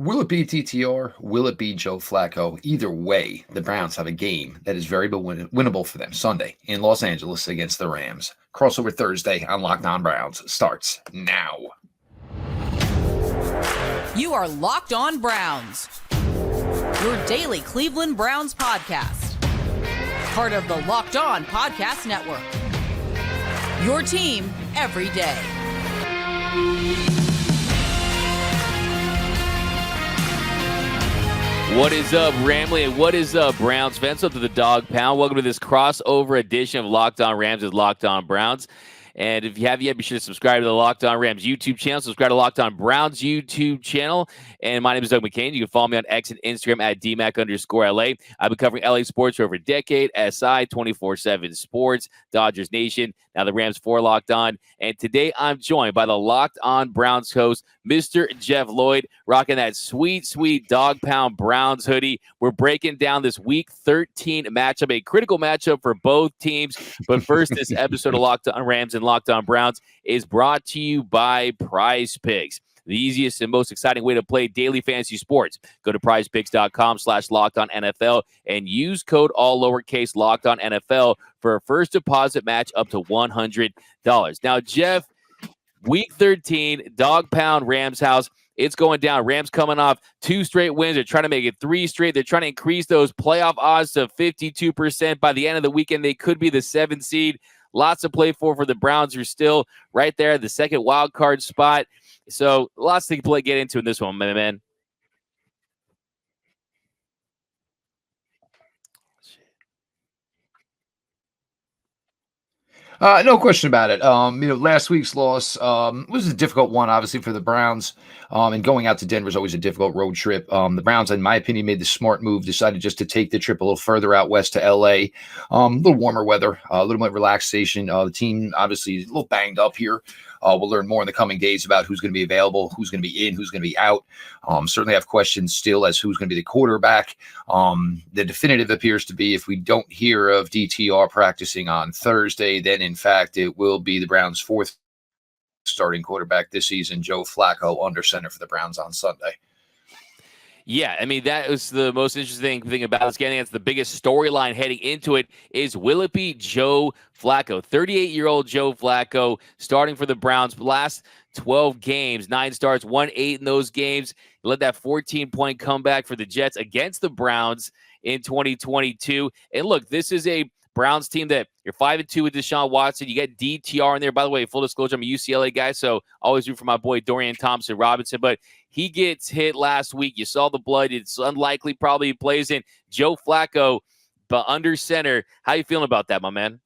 Will it be DTR? Will it be Joe Flacco? Either way, the Browns have a game that is very winnable for them Sunday in Los Angeles against the Rams. Crossover Thursday on Locked On Browns starts now. You are Locked On Browns, your daily Cleveland Browns podcast. Part of the Locked On Podcast Network. Your team every day. What is up, Ramley? And what is up, Browns fans? Up to the Dog Pound. Welcome to this crossover edition of Locked On Rams with Locked On Browns. And if you haven't yet, be sure to subscribe to the Locked On Rams YouTube channel. Subscribe to Locked On Browns YouTube channel. And my name is Doug McKain. You can follow me on X and Instagram at DMac_LA. I've been covering LA sports for over a decade. SI 24/7 Sports, Dodgers Nation. Now the Rams for Locked On. And today I'm joined by the Locked On Browns host, Mr. Jeff Lloyd, rocking that sweet, sweet Dog Pound Browns hoodie. We're breaking down this Week 13 matchup, a critical matchup for both teams. But first, this episode of Locked On Rams and Locked On Browns is brought to you by PrizePicks, the easiest and most exciting way to play daily fantasy sports. Go to prizepicks.com/LockedOnNFL and use code all lowercase LockedOnNFL for a first deposit match up to $100. Now, Jeff, Week 13, Dog Pound Rams house. It's going down. Rams coming off 2 straight wins. They're trying to make it 3 straight. They're trying to increase those playoff odds to 52%. By the end of the weekend, they could be the 7th seed. Lots to play for the Browns, who are still right there at the second wild card spot. So lots to get into in this one, my man. No question about it. Last week's loss was a difficult one, obviously, for the Browns. And going out to Denver is always a difficult road trip. The Browns, in my opinion, made the smart move, decided just to take the trip a little further out west to LA. A little warmer weather, a little more relaxation. The team, obviously, is a little banged up here. We'll learn more in the coming days about who's going to be available, who's going to be in, who's going to be out. Certainly have questions still as who's going to be the quarterback. The definitive appears to be, if we don't hear of DTR practicing on Thursday, then in fact it will be the Browns' 4th starting quarterback this season, Joe Flacco, under center for the Browns on Sunday. Yeah, I mean, that was the most interesting thing about this game. That's the biggest storyline heading into it is, will it be Joe Flacco? 38-year-old Joe Flacco starting for the Browns. Last 12 games, 9 starts, 1-8 in those games. He led that 14-point comeback for the Jets against the Browns in 2022. And look, this is a Browns team that you're 5-2 with Deshaun Watson. You get DTR in there. By the way, full disclosure, I'm a UCLA guy, so always root for my boy Dorian Thompson-Robinson. But he gets hit last week. You saw the blood. It's unlikely probably he plays in. Joe Flacco, but under center. How you feeling about that, my man?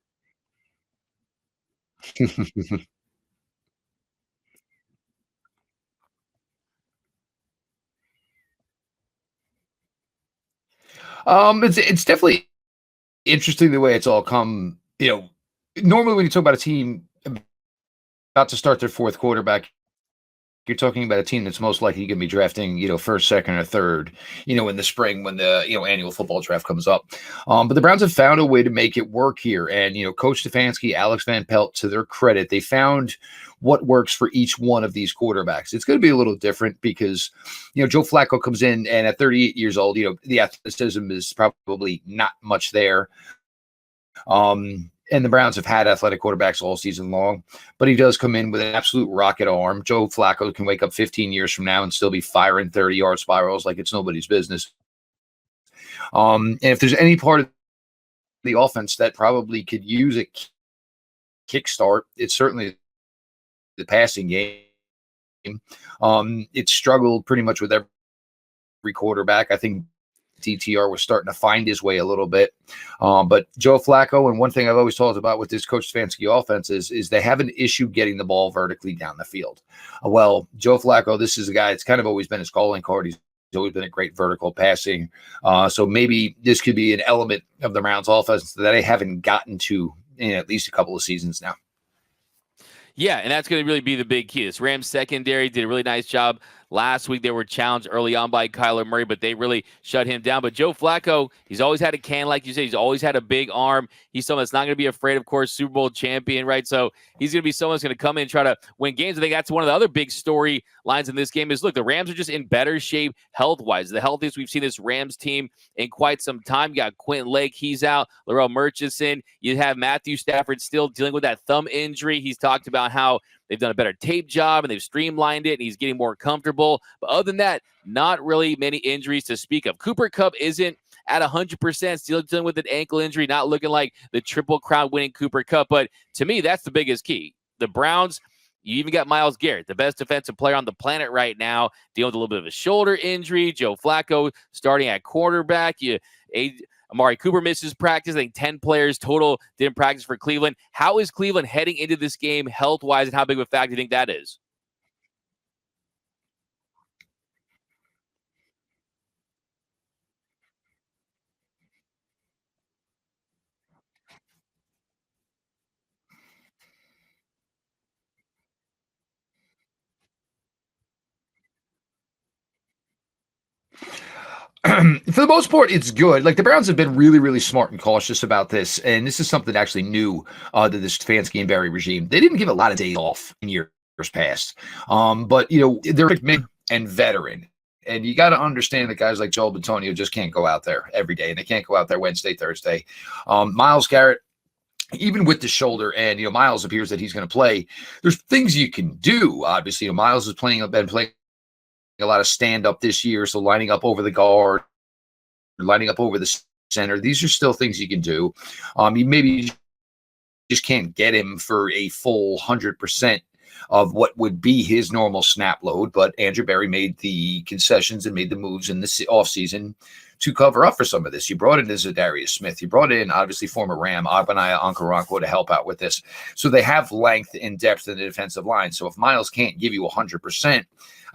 It's definitely interesting the way it's all come. Normally when you talk about a team about to start their 4th quarterback, you're talking about a team that's most likely going to be drafting, 1st, 2nd, or 3rd, in the spring when the, annual football draft comes up. But the Browns have found a way to make it work here. And, Coach Stefanski, Alex Van Pelt, to their credit, they found what works for each one of these quarterbacks. It's going to be a little different because, Joe Flacco comes in, and at 38 years old, the athleticism is probably not much there. And the Browns have had athletic quarterbacks all season long, but he does come in with an absolute rocket arm. Joe Flacco can wake up 15 years from now and still be firing 30-yard spirals like it's nobody's business. And if there's any part of the offense that probably could use a kickstart, it's certainly the passing game. It struggled pretty much with every quarterback. I think DTR was starting to find his way a little bit. But Joe Flacco, and one thing I've always talked about with this Coach Stefanski offense is they have an issue getting the ball vertically down the field. Well, Joe Flacco, this is a guy, it's kind of always been his calling card. He's always been a great vertical passing. So maybe this could be an element of the Browns offense that I haven't gotten to in at least a couple of seasons now. Yeah, and that's going to really be the big key. This Rams secondary did a really nice job Last week, they were challenged early on by Kyler Murray, but they really shut him down. But Joe Flacco, he's always had a can, like you said. He's always had a big arm. He's someone that's not going to be afraid, of course, Super Bowl champion, right? So he's going to be someone that's going to come in and try to win games. I think that's one of the other big storylines in this game is, look, the Rams are just in better shape health-wise. The healthiest we've seen this Rams team in quite some time. You got Quentin Lake, he's out. Laurel Murchison. You have Matthew Stafford still dealing with that thumb injury. He's talked about how they've done a better tape job and they've streamlined it and he's getting more comfortable. But other than that, not really many injuries to speak of. Cooper Kupp isn't at 100%, still dealing with an ankle injury, not looking like the Triple Crown winning Cooper Kupp. But to me, that's the biggest key. The Browns, you even got Myles Garrett, the best defensive player on the planet right now, dealing with a little bit of a shoulder injury. Joe Flacco starting at quarterback. Amari Cooper misses practice. I think 10 players total didn't practice for Cleveland. How is Cleveland heading into this game health-wise, and how big of a factor do you think that is? For the most part, it's good. Like the Browns have been really, really smart and cautious about this, and this is something actually new to this Stefanski and Barry regime. They didn't give a lot of days off in years past, but they're mid and veteran, and you got to understand that guys like Joel Bitonio just can't go out there every day, and they can't go out there Wednesday, Thursday. Myles Garrett, even with the shoulder, and Myles appears that he's going to play. There's things you can do. Obviously, Myles has been playing a lot of stand up this year, so lining up over the guard, lining up over the center. These are still things you can do. You maybe just can't get him for a full 100% of what would be his normal snap load, but Andrew Berry made the concessions and made the moves in the offseason to cover up for some of this. You brought in Zadarius Smith. You brought in, obviously, former Ram, Agbanaya Ankaranko to help out with this. So they have length and depth in the defensive line. So if Myles can't give you 100%,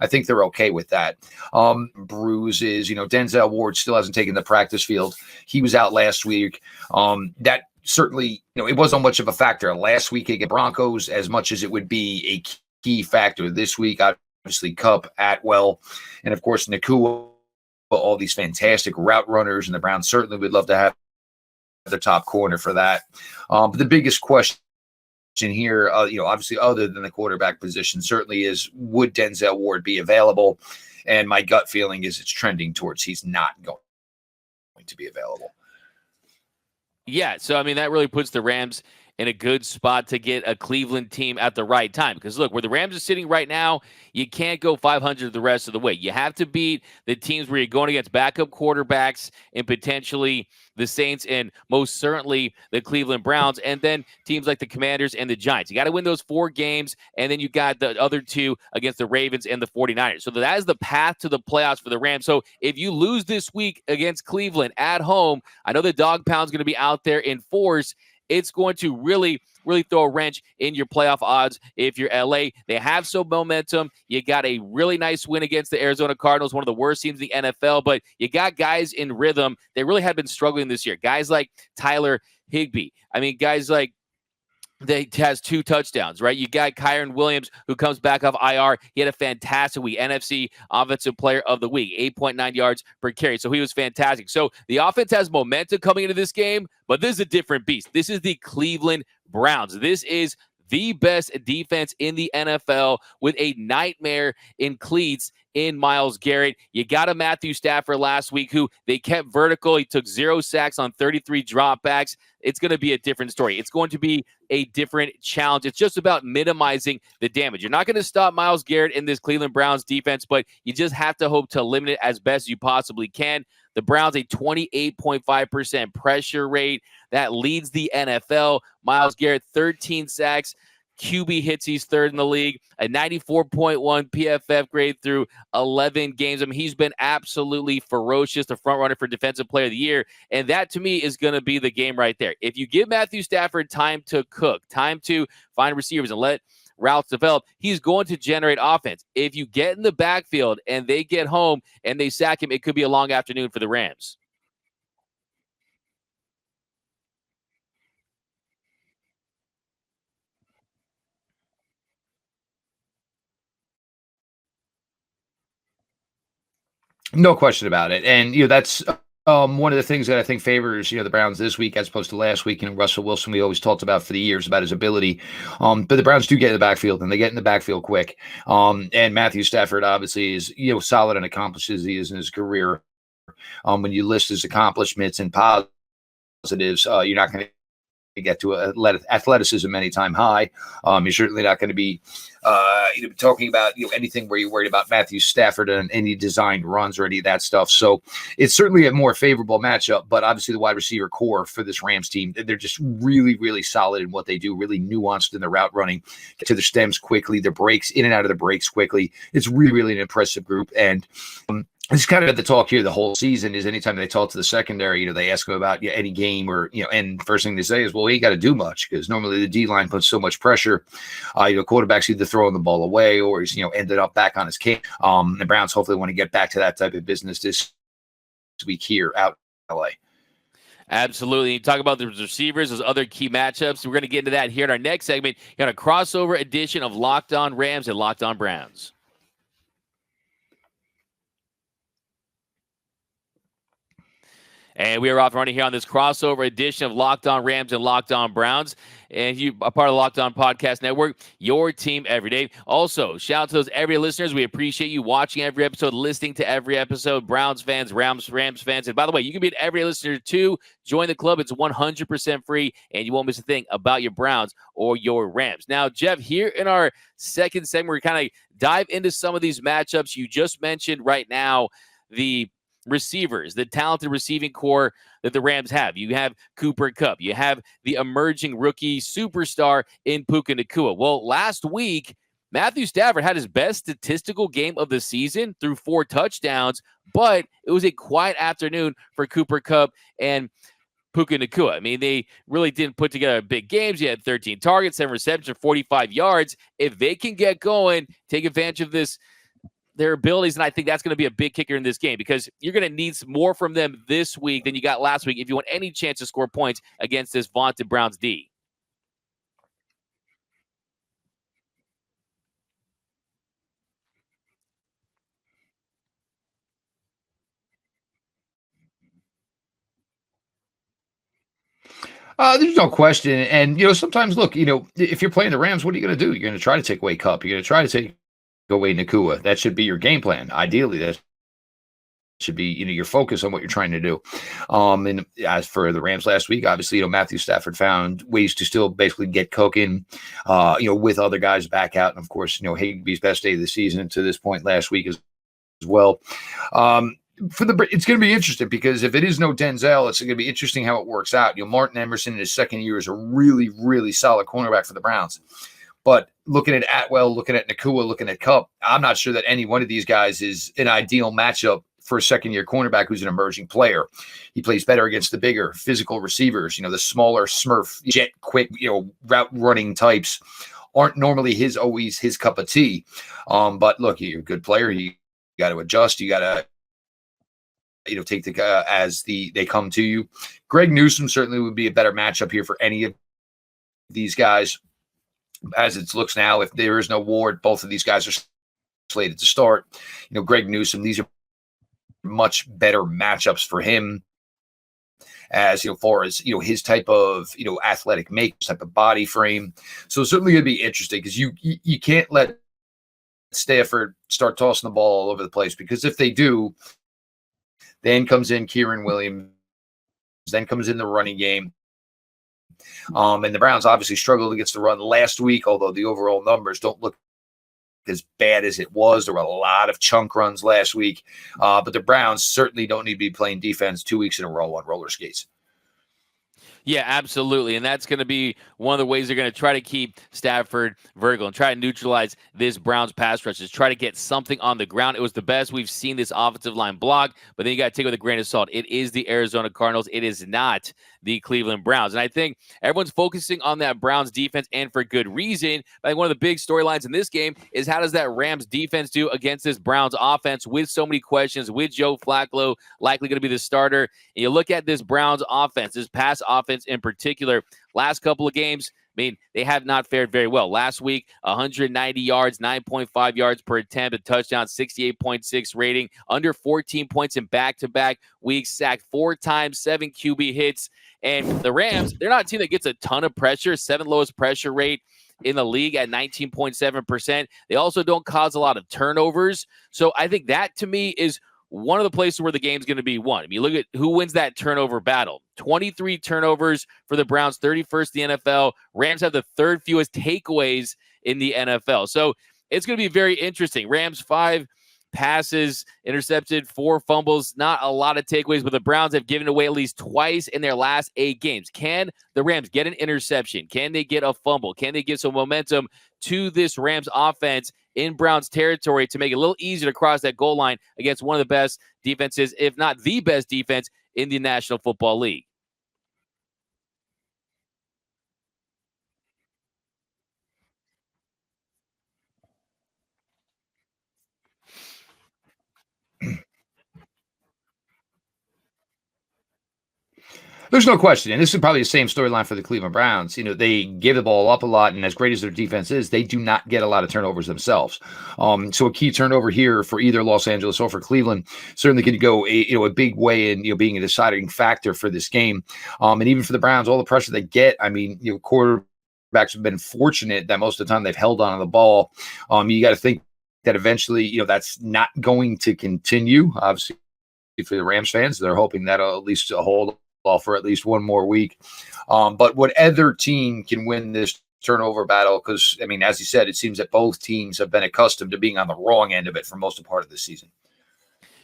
I think they're okay with that. Bruises, Denzel Ward still hasn't taken the practice field. He was out last week. That certainly, it wasn't much of a factor last week against Broncos as much as it would be a key factor this week. Obviously, Kupp, Atwell, and of course, Nakua, all these fantastic route runners, and the Browns certainly would love to have the top corner for that. But the biggest question here, obviously, other than the quarterback position, certainly is, would Denzel Ward be available? And my gut feeling is it's trending towards he's not going to be available. Yeah, so I mean that really puts the Rams in a good spot to get a Cleveland team at the right time. Because look, where the Rams are sitting right now, you can't go 500 the rest of the way. You have to beat the teams where you're going against backup quarterbacks and potentially the Saints and most certainly the Cleveland Browns, and then teams like the Commanders and the Giants. You got to win those 4 games, and then you got the other 2 against the Ravens and the 49ers. So that is the path to the playoffs for the Rams. So if you lose this week against Cleveland at home, I know the dog pound's going to be out there in force. It's going to really throw a wrench in your playoff odds. If you're LA, they have some momentum. You got a really nice win against the Arizona Cardinals, one of the worst teams in the NFL, but you got guys in rhythm. They really have been struggling this year. Guys like Tyler Higbee. I mean, guys like they has 2 touchdowns, right? You got Kyron Williams, who comes back off IR. He had a fantastic week. NFC Offensive Player of the Week, 8.9 yards per carry. So he was fantastic. So the offense has momentum coming into this game, but this is a different beast. This is the Cleveland Browns. This is the best defense in the NFL with a nightmare in cleats in Myles Garrett. You got a Matthew Stafford last week who they kept vertical. He took 0 sacks on 33 dropbacks. It's going to be a different story. It's going to be a different challenge. It's just about minimizing the damage. You're not going to stop Myles Garrett in this Cleveland Browns defense, but you just have to hope to limit it as best you possibly can. The Browns, a 28.5% pressure rate. That leads the NFL. Myles Garrett, 13 sacks. QB hits, he's 3rd in the league, a 94.1 PFF grade through 11 games. I mean, he's been absolutely ferocious, the front runner for Defensive Player of the Year. And that, to me, is going to be the game right there. If you give Matthew Stafford time to cook, time to find receivers and let routes develop, he's going to generate offense. If you get in the backfield and they get home and they sack him, it could be a long afternoon for the Rams. No question about it. And, that's one of the things that I think favors, the Browns this week as opposed to last week. Russell Wilson, we always talked about for the years about his ability. But the Browns do get in the backfield, and they get in the backfield quick. And Matthew Stafford obviously is, solid and accomplished as he is in his career. When you list his accomplishments and positives, you're not going to get to athleticism anytime high. You're certainly not going to be talking about anything where you're worried about Matthew Stafford and any designed runs or any of that stuff. So it's certainly a more favorable matchup. But obviously the wide receiver core for this Rams team, they're just really, really solid in what they do, really nuanced in the route running, get to their stems quickly, their breaks, in and out of the breaks quickly. It's really, really an impressive group. And it's kind of the talk here the whole season is anytime they talk to the secondary, they ask them about any game or, and first thing they say is, well, he ain't got to do much because normally the D-line puts so much pressure. Quarterbacks either throwing the ball away or he's, ended up back on his kick. The Browns hopefully want to get back to that type of business this week here out in LA. Absolutely. You talk about the receivers, those other key matchups. We're going to get into that here in our next segment. You got a crossover edition of Locked On Rams and Locked On Browns. And we are off and running here on this crossover edition of Locked On Rams and Locked On Browns. And you are part of the Locked On Podcast Network, your team every day. Also, shout out to those every listeners. We appreciate you watching every episode, listening to every episode. Browns fans, Rams fans. And by the way, you can be an every listener too. Join the club. It's 100% free, and you won't miss a thing about your Browns or your Rams. Now, Jeff, here in our second segment, we kind of dive into some of these matchups. You just mentioned right now the receivers, the talented receiving core that the Rams have. You have Cooper Kupp. You have the emerging rookie superstar in Puka Nacua. Well, last week, Matthew Stafford had his best statistical game of the season through 4 touchdowns, but it was a quiet afternoon for Cooper Kupp and Puka Nacua. I mean, they really didn't put together big games. He had 13 targets, 7 receptions, 45 yards. If they can get going, take advantage of their abilities, and I think that's going to be a big kicker in this game because you're going to need more from them this week than you got last week if you want any chance to score points against this vaunted Browns D. There's no question. And, sometimes, look, if you're playing the Rams, what are you going to do? You're going to try to take away Kupp. You're going to try to take away Nacua. That should be your game plan. Ideally, that should be, your focus on what you're trying to do. And as for the Rams last week, obviously, Matthew Stafford found ways to still basically get cooking, with other guys back out. And of course, Higbee's best day of the season to this point last week as well. It's going to be interesting because if it is no Denzel, it's going to be interesting how it works out. Martin Emerson in his second year is a really, really solid cornerback for the Browns. But looking at Atwell, looking at Nacua, looking at Kupp, I'm not sure that any one of these guys is an ideal matchup for a second-year cornerback who's an emerging player. He plays better against the bigger physical receivers. The smaller Smurf, jet quick, route running types aren't normally always his cup of tea. But look, you're a good player. You got to adjust. You got to take the as they come to you. Greg Newsome certainly would be a better matchup here for any of these guys. As it looks now, if there is no Ward, both of these guys are slated to start. Greg Newsome, these are much better matchups for him as far as his type of athletic make, type of body frame. So it's certainly going to be interesting because you can't let Stafford start tossing the ball all over the place, because if they do, then comes in Kieran Williams, then comes in the running game. And the Browns obviously struggled against the run last week, although the overall numbers don't look as bad as it was. There were a lot of chunk runs last week. But the Browns certainly don't need to be playing defense 2 weeks in a row on roller skates. Yeah, absolutely. And that's going to be one of the ways they're going to try to keep Stafford vertical and try to neutralize this Browns pass rush, is try to get something on the ground. It was the best we've seen this offensive line block, but then you got to take it with a grain of salt. It is the Arizona Cardinals. It is not the Cleveland Browns. And I think everyone's focusing on that Browns defense, and for good reason. I think one of the big storylines in this game is how does that Rams defense do against this Browns offense with so many questions, with Joe Flacco likely going to be the starter. And you look at this Browns offense, this pass offense in particular, last couple of games, mean, they have not fared very well. Last week, 190 yards, 9.5 yards per attempt, a touchdown, 68.6 rating, under 14 points in back-to-back weeks, sacked 4 times, 7 QB hits. And the Rams, they're not a team that gets a ton of pressure, 7th lowest pressure rate in the league at 19.7%. They also don't cause a lot of turnovers. So I think that, to me, is one of the places where the game's going to be won. I mean, look at who wins that turnover battle. 23 turnovers for the Browns, 31st in the NFL. Rams have the 3rd fewest takeaways in the NFL. So it's going to be very interesting. Rams 5 passes, intercepted, 4 fumbles, not a lot of takeaways, but the Browns have given away at least twice in their last 8 games. Can the Rams get an interception? Can they get a fumble? Can they give some momentum to this Rams offense in Browns territory to make it a little easier to cross that goal line against one of the best defenses, if not the best defense in the National Football League? There's no question, and this is probably the same storyline for the Cleveland Browns. They give the ball up a lot, and as great as their defense is, they do not get a lot of turnovers themselves. So a key turnover here for either Los Angeles or for Cleveland certainly could go a big way in being a deciding factor for this game. And even for the Browns, all the pressure they get, I mean, quarterbacks have been fortunate that most of the time they've held on to the ball. You got to think that eventually, that's not going to continue. Obviously, for the Rams fans, they're hoping that'll at least hold for at least one more week. But what other team can win this turnover battle? Because, I mean, as you said, it seems that both teams have been accustomed to being on the wrong end of it for most of part of the season.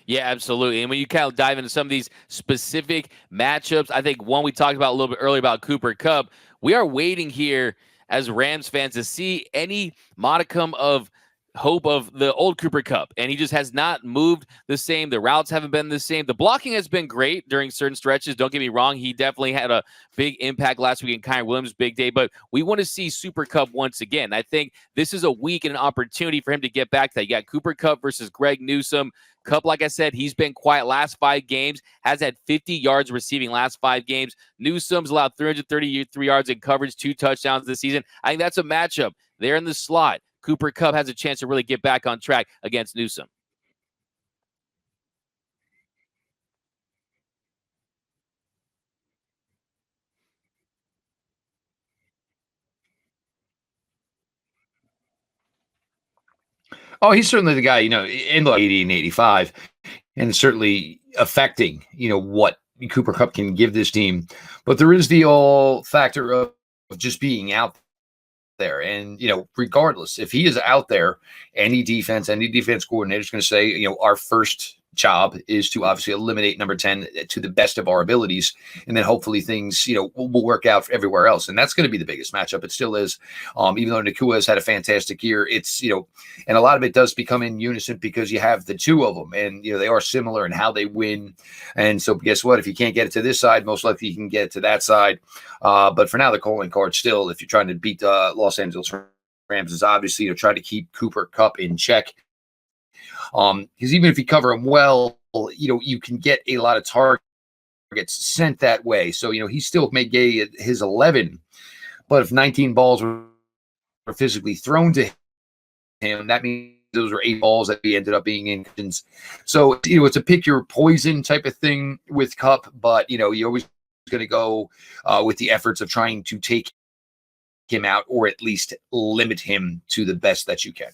Yeah, absolutely. And when you kind of dive into some of these specific matchups, I think one we talked about a little bit earlier about Cooper Kupp, we are waiting here as Rams fans to see any modicum of hope of the old Cooper Kupp, and he just has not moved the same. The routes haven't been the same. The blocking has been great during certain stretches. Don't get me wrong. He definitely had a big impact last week in Kyren Williams' big day, but we want to see Super Kupp once again. I think this is a week and an opportunity for him to get back to that. You got Cooper Kupp versus Greg Newsome. Kupp, like I said, he's been quiet last 5 games, has had 50 yards receiving last 5 games. Newsome's allowed 333 yards in coverage, 2 touchdowns this season. I think that's a matchup. They're in the slot. Cooper Kupp has a chance to really get back on track against Newsome. Oh, he's certainly the guy, in the 80 and 85, and certainly affecting, what Cooper Kupp can give this team. But there is the all factor of just being out there. And, regardless, if he is out there, any defense coordinator is going to say, our first job is to obviously eliminate number 10 to the best of our abilities. And then hopefully things, will work out everywhere else. And that's going to be the biggest matchup. It still is. Even though Nakua has had a fantastic year, it's, and a lot of it does become in unison because you have the two of them and, they are similar in how they win. And so guess what? If you can't get it to this side, most likely you can get it to that side. But for now, the calling card still, if you're trying to beat Los Angeles Rams, is obviously, try to keep Cooper Kupp in check. Because even if you cover him well, you can get a lot of targets sent that way. So, he still may get his 11, but if 19 balls were physically thrown to him, that means those were 8 balls that he ended up being in. So, it's a pick your poison type of thing with Kupp, but, you're always going to go with the efforts of trying to take him out or at least limit him to the best that you can.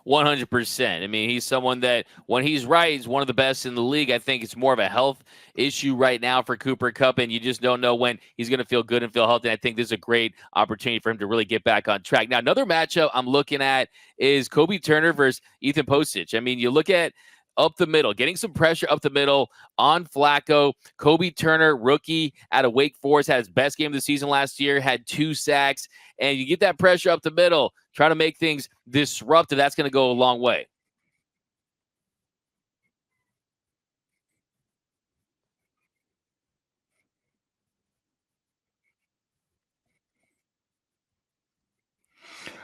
100%. I mean, he's someone that when he's right, he's one of the best in the league. I think it's more of a health issue right now for Cooper Kupp, and you just don't know when he's going to feel good and feel healthy. I think this is a great opportunity for him to really get back on track. Now, another matchup I'm looking at is Kobe Turner versus Ethan Postage. I mean, you look at up the middle, getting some pressure up the middle on Flacco. Kobe Turner, rookie out of Wake Forest, had his best game of the season last year, had 2 sacks, and you get that pressure up the middle, try to make things disruptive. That's going to go a long way.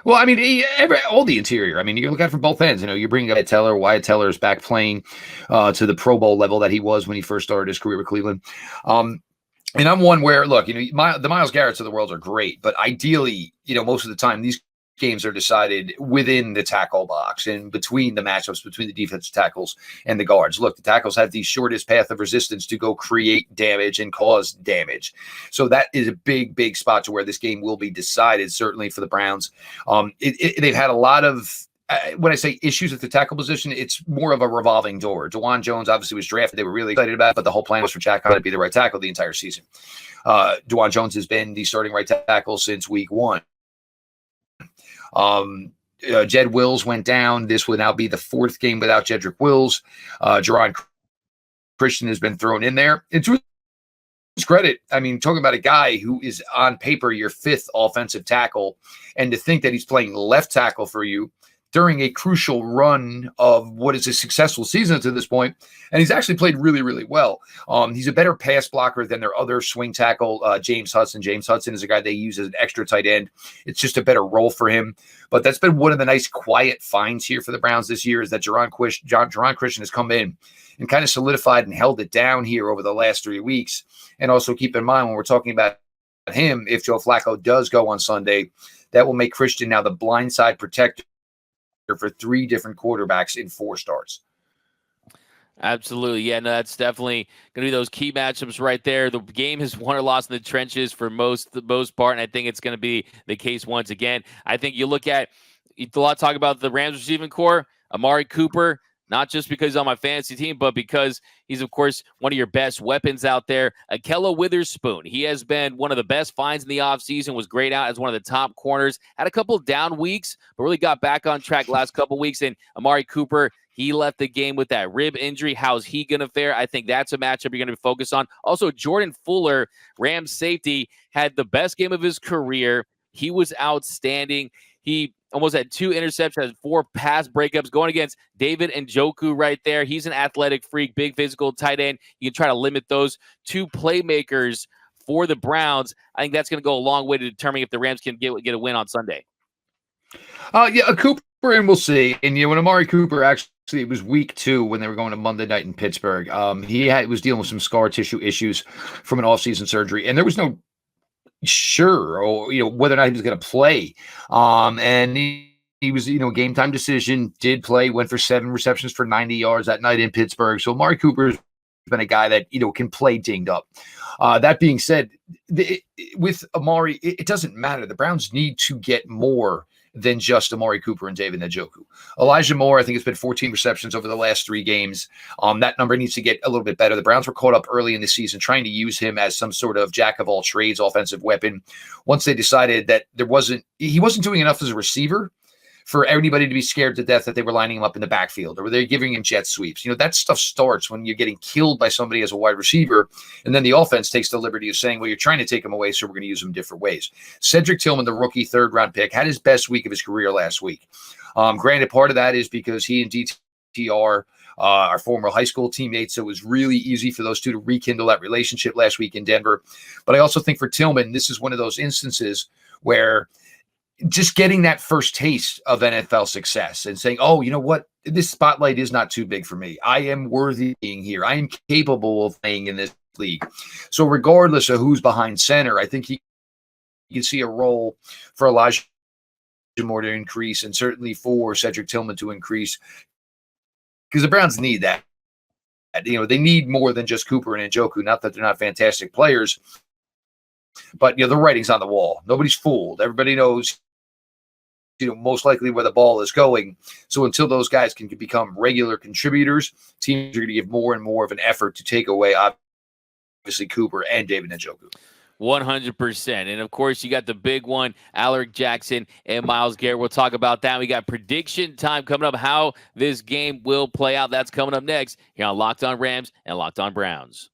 Well, I mean, all the interior. I mean, you look at it from both ends. You bring up Teller. Wyatt Teller is back playing to the Pro Bowl level that he was when he first started his career with Cleveland. And I'm one where, look, the Myles Garretts of the world are great, but ideally, most of the time these games are decided within the tackle box and between the matchups between the defensive tackles and the guards. Look, the tackles have the shortest path of resistance to go create damage and cause damage. So that is a big, big spot to where this game will be decided, certainly for the Browns. They've had a lot of, when I say issues at the tackle position, it's more of a revolving door. DeJuan Jones obviously was drafted. They were really excited about it, but the whole plan was for Jack Conn to be the right tackle the entire season. DeJuan Jones has been the starting right tackle since week one. Jed Wills went down. This would now be the fourth game without Jedrick Wills. Jerron Christian has been thrown in there. And to his credit, I mean, talking about a guy who is on paper your fifth offensive tackle, and to think that he's playing left tackle for you during a crucial run of what is a successful season to this point. And he's actually played really, really well. He's a better pass blocker than their other swing tackle, James Hudson. James Hudson is a guy they use as an extra tight end. It's just a better role for him. But that's been one of the nice quiet finds here for the Browns this year, is that Jerron Christian has come in and kind of solidified and held it down here over the last 3 weeks. And also keep in mind, when we're talking about him, if Joe Flacco does go on Sunday, that will make Christian now the blindside protector for 3 different quarterbacks in 4 starts. Absolutely. Yeah, no, that's definitely going to be those key matchups right there. The game is won or lost in the trenches for the most part, and I think it's going to be the case once again. I think you look at a lot of talk about the Rams receiving core, Amari Cooper, not just because he's on my fantasy team, but because he's, of course, one of your best weapons out there. Ahkello Witherspoon, he has been one of the best finds in the offseason, was great out as one of the top corners. Had a couple down weeks, but really got back on track last couple weeks. And Amari Cooper, he left the game with that rib injury. How's he going to fare? I think that's a matchup you're going to be focused on. Also, Jordan Fuller, Rams safety, had the best game of his career. He was outstanding. He almost had 2 interceptions, had 4 pass breakups going against David Njoku right there. He's an athletic freak, big physical tight end. You can try to limit those 2 playmakers for the Browns. I think that's going to go a long way to determining if the Rams can get a win on Sunday. Cooper, and we'll see. And when Amari Cooper actually, it was week 2 when they were going to Monday night in Pittsburgh. He was dealing with some scar tissue issues from an offseason surgery, and there was no sure or whether or not he was going to play. And he was game time decision, did play, went for 7 receptions for 90 yards that night in Pittsburgh. So Amari Cooper's been a guy that can play dinged up. That being said, with Amari, it doesn't matter. The Browns need to get more than just Amari Cooper and David Njoku. Elijah Moore, I think it's been 14 receptions over the last 3 games. That number needs to get a little bit better. The Browns were caught up early in the season trying to use him as some sort of jack of all trades offensive weapon. Once they decided that he wasn't doing enough as a receiver for everybody to be scared to death that they were lining him up in the backfield, or were they giving him jet sweeps? That stuff starts when you're getting killed by somebody as a wide receiver, and then the offense takes the liberty of saying, well, you're trying to take him away, so we're going to use him different ways. Cedric Tillman, the rookie 3rd-round pick, had his best week of his career last week. Granted, part of that is because he and DTR are former high school teammates, so it was really easy for those 2 to rekindle that relationship last week in Denver. But I also think for Tillman, this is one of those instances where just getting that first taste of NFL success and saying, oh, you know what? This spotlight is not too big for me. I am worthy of being here. I am capable of playing in this league. So regardless of who's behind center, I think you can see a role for Elijah Moore to increase, and certainly for Cedric Tillman to increase, because the Browns need that. They need more than just Cooper and Njoku. Not that they're not fantastic players, but the writing's on the wall. Nobody's fooled. Everybody knows most likely where the ball is going. So until those guys can become regular contributors, teams are going to give more and more of an effort to take away, obviously, Cooper and David Njoku. 100%. And, of course, you got the big one, Alaric Jackson and Myles Garrett. We'll talk about that. We got prediction time coming up, how this game will play out. That's coming up next here on Locked On Rams and Locked On Browns.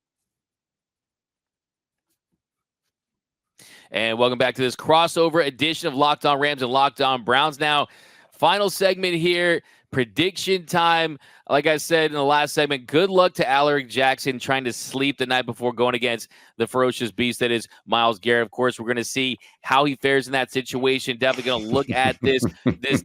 And welcome back to this crossover edition of Locked On Rams and Locked On Browns. Now, final segment here. Prediction time. Like I said in the last segment, good luck to Alaric Jackson trying to sleep the night before going against the ferocious beast that is Myles Garrett. Of course, we're going to see how he fares in that situation. Definitely going to look at this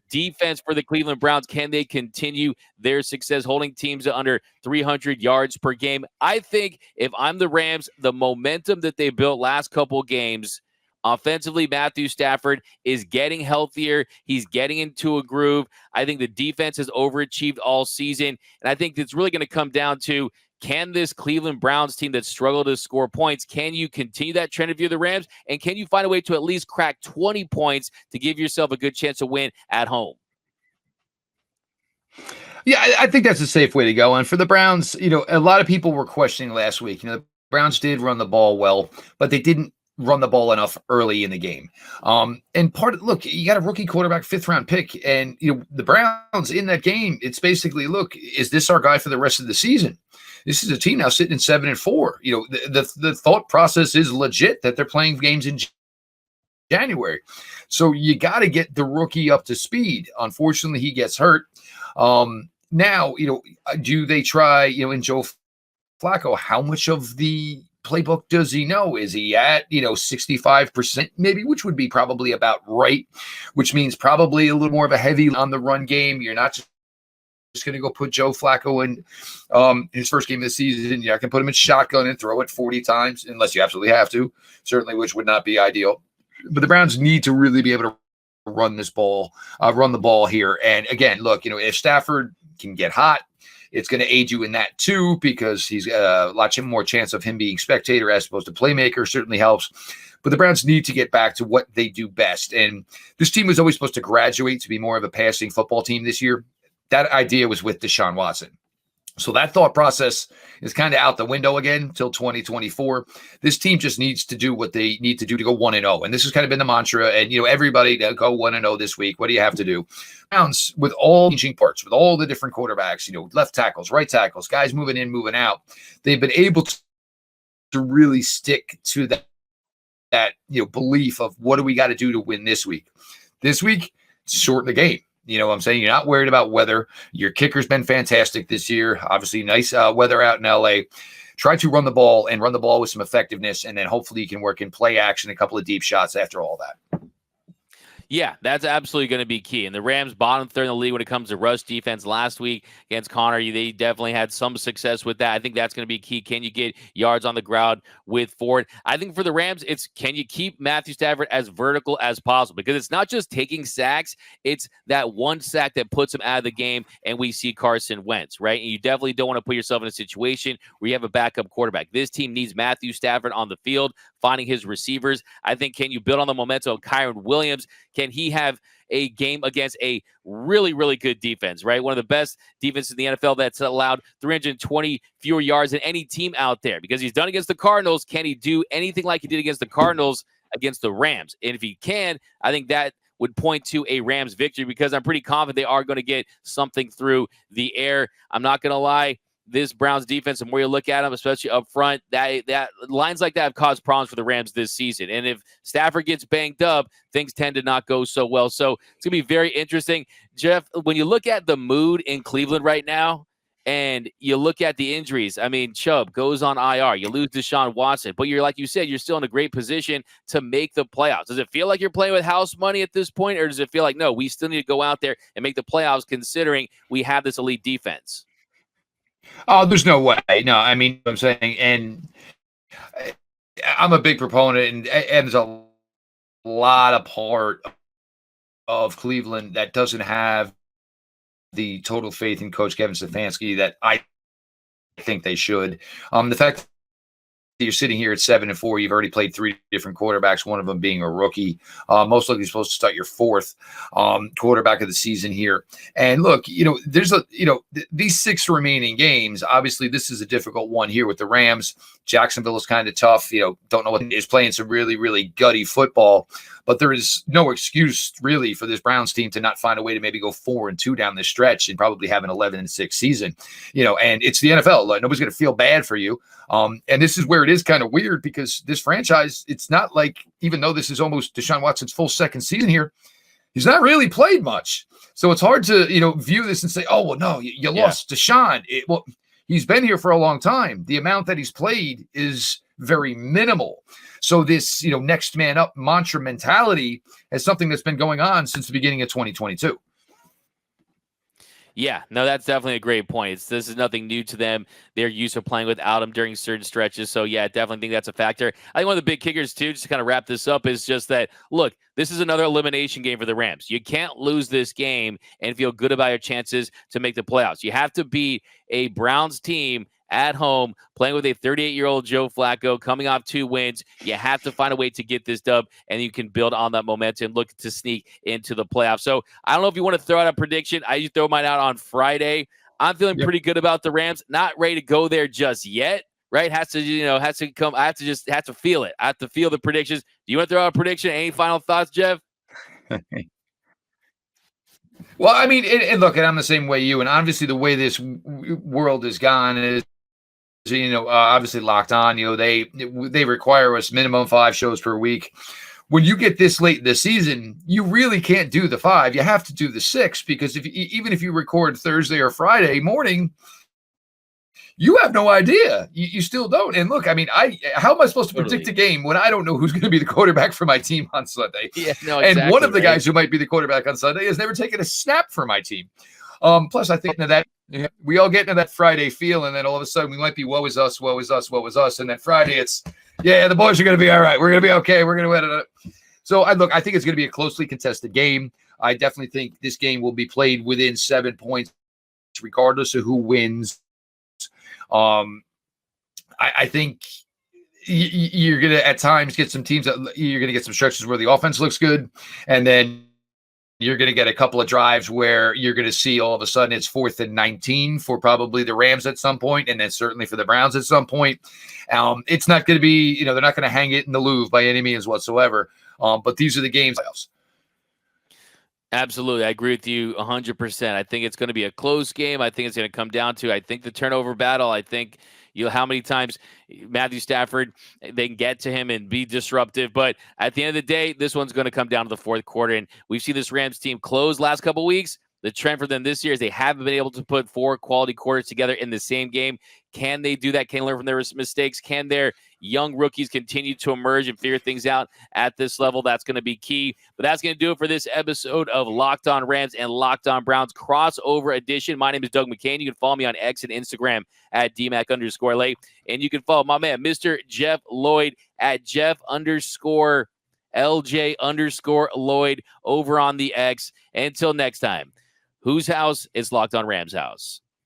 defense for the Cleveland Browns. Can they continue their success holding teams to under 300 yards per game? I think if I'm the Rams, the momentum that they built last couple games, offensively, Matthew Stafford is getting healthier. He's getting into a groove. I think the defense has overachieved all season. And I think it's really going to come down to, can this Cleveland Browns team that struggled to score points, can you continue that trend of the Rams? And can you find a way to at least crack 20 points to give yourself a good chance to win at home? Yeah, I think that's a safe way to go. And for the Browns, a lot of people were questioning last week. The Browns did run the ball well, but they didn't run the ball enough early in the game. And look, you got a rookie quarterback, 5th round pick, and the Browns in that game, it's basically, look, is this our guy for the rest of the season? This is a team now sitting in 7-4. The thought process is legit that they're playing games in January. So you got to get the rookie up to speed. Unfortunately, he gets hurt. Now, do they try, in Joe Flacco, how much of the playbook does he know? Is he at 65% maybe, which would be probably about right, which means probably a little more of a heavy on the run game. You're not just going to go put Joe Flacco in his first game of the season. You're not going to put him in shotgun and throw it 40 times unless you absolutely have to, certainly, which would not be ideal. But the Browns need to really be able to run the ball here. And again, look, if Stafford can get hot, it's going to aid you in that too, because he's a lot more chance of him being spectator as opposed to playmaker. Certainly helps. But the Browns need to get back to what they do best. And this team was always supposed to graduate to be more of a passing football team this year. That idea was with Deshaun Watson. So that thought process is kind of out the window again until 2024. This team just needs to do what they need to do to go 1-0. And this has kind of been the mantra. And, everybody to go 1-0 this week. What do you have to do? Browns, with all changing parts, with all the different quarterbacks, left tackles, right tackles, guys moving in, moving out, they've been able to really stick to that belief of what do we got to do to win this week. This week, shorten the game. You know what I'm saying? You're not worried about weather. Your kicker's been fantastic this year. Obviously, nice weather out in LA. Try to run the ball with some effectiveness, and then hopefully you can work in play action, a couple of deep shots after all that. Yeah, that's absolutely going to be key. And the Rams bottom third in the league when it comes to rush defense last week against Connor. They definitely had some success with that. I think that's going to be key. Can you get yards on the ground with Ford? I think for the Rams, it's can you keep Matthew Stafford as vertical as possible? Because it's not just taking sacks. It's that one sack that puts him out of the game, and we see Carson Wentz, right? And you definitely don't want to put yourself in a situation where you have a backup quarterback. This team needs Matthew Stafford on the field, finding his receivers. I think, can you build on the momentum of Kyron Williams? Can he have a game against a really, really good defense, right? One of the best defenses in the NFL that's allowed 320 fewer yards than any team out there, because he's done against the Cardinals. Can he do anything like he did against the Cardinals against the Rams? And if he can, I think that would point to a Rams victory, because I'm pretty confident they are going to get something through the air. I'm not going to lie. This Browns defense, and where you look at them, especially up front, that lines like that have caused problems for the Rams this season. And if Stafford gets banged up, things tend to not go so well. So it's going to be very interesting. Jeff, when you look at the mood in Cleveland right now, and you look at the injuries, I mean, Chubb goes on IR. You lose Deshaun Watson, but you're, like you said, you're still in a great position to make the playoffs. Does it feel like you're playing with house money at this point, or does it feel like, no, we still need to go out there and make the playoffs considering we have this elite defense? Oh, there's no way. No, I mean, I'm saying, and I'm a big proponent, and there's a lot of part of Cleveland that doesn't have the total faith in Coach Kevin Stefanski that I think they should. The fact that you're sitting here at 7-4, you've already played 3 different quarterbacks, one of them being a rookie. Most likely supposed to start your 4th quarterback of the season here. And look, there's these 6 remaining games. Obviously, this is a difficult one here with the Rams. Jacksonville is kind of tough. Don't know what is playing some really, really gutty football. But there is no excuse really for this Browns team to not find a way to maybe go 4-2 down this stretch and probably have an 11-6 season. And it's the NFL. Like, nobody's going to feel bad for you. And this is where it is kind of weird, because this franchise, it's not like, even though this is almost Deshaun Watson's full second season here, he's not really played much. So it's hard to, view this and say, oh, well, no, you lost Deshaun. Well, he's been here for a long time. The amount that he's played is very minimal. So this, next man up mantra mentality is something that's been going on since the beginning of 2022. Yeah, no, that's definitely a great point. This is nothing new to them. They're used to playing without him during certain stretches. So, yeah, I definitely think that's a factor. I think one of the big kickers, too, just to kind of wrap this up, is just that, look, this is another elimination game for the Rams. You can't lose this game and feel good about your chances to make the playoffs. You have to beat a Browns team at home, playing with a 38-year-old Joe Flacco, coming off 2 wins. You have to find a way to get this dub, and you can build on that momentum, look to sneak into the playoffs. So I don't know if you want to throw out a prediction. I usually throw mine out on Friday. I'm feeling pretty good about the Rams. Not ready to go there just yet, right? Has to come. I have to feel it. I have to feel the predictions. Do you want to throw out a prediction? Any final thoughts, Jeff? Well, I mean, and look, and I'm the same way you, and obviously the way this world has gone is, obviously Locked On, they require us minimum 5 shows per week. When you get this late in the season, you really can't do the 5. You have to do the 6, because even if you record Thursday or Friday morning, you have no idea. You still don't. And look, I mean, how am I supposed to predict a game when I don't know who's going to be the quarterback for my team on Sunday? Yeah, no, exactly, and one of the guys who might be the quarterback on Sunday has never taken a snap for my team. Plus, I think that we all get into that Friday feel, and then all of a sudden we might be woe is us, woe is us, woe is us. And then Friday it's, the boys are going to be all right. We're going to be okay. We're going to win it. So I think it's going to be a closely contested game. I definitely think this game will be played within 7 points, regardless of who wins. I think you're going to at times get some teams that you're going to get some stretches where the offense looks good, and then you're going to get a couple of drives where you're going to see all of a sudden it's 4th and 19 for probably the Rams at some point, and then certainly for the Browns at some point. It's not going to be, they're not going to hang it in the Louvre by any means whatsoever. But these are the games. Absolutely. I agree with you 100%. I think it's going to be a close game. I think it's going to come down to, the turnover battle. I think how many times Matthew Stafford, they can get to him and be disruptive. But at the end of the day, this one's going to come down to the 4th quarter. And we've seen this Rams team close last couple of weeks. The trend for them this year is they haven't been able to put 4 quality quarters together in the same game. Can they do that? Can they learn from their mistakes? Can their young rookies continue to emerge and figure things out at this level? That's going to be key. But that's going to do it for this episode of Locked On Rams and Locked On Browns crossover edition. My name is Doug McKain. You can follow me on X and Instagram at DMAC_late. And you can follow my man, Mr. Jeff Lloyd, at Jeff_LJ_Lloyd over on the X. Until next time, whose house is Locked On Rams house?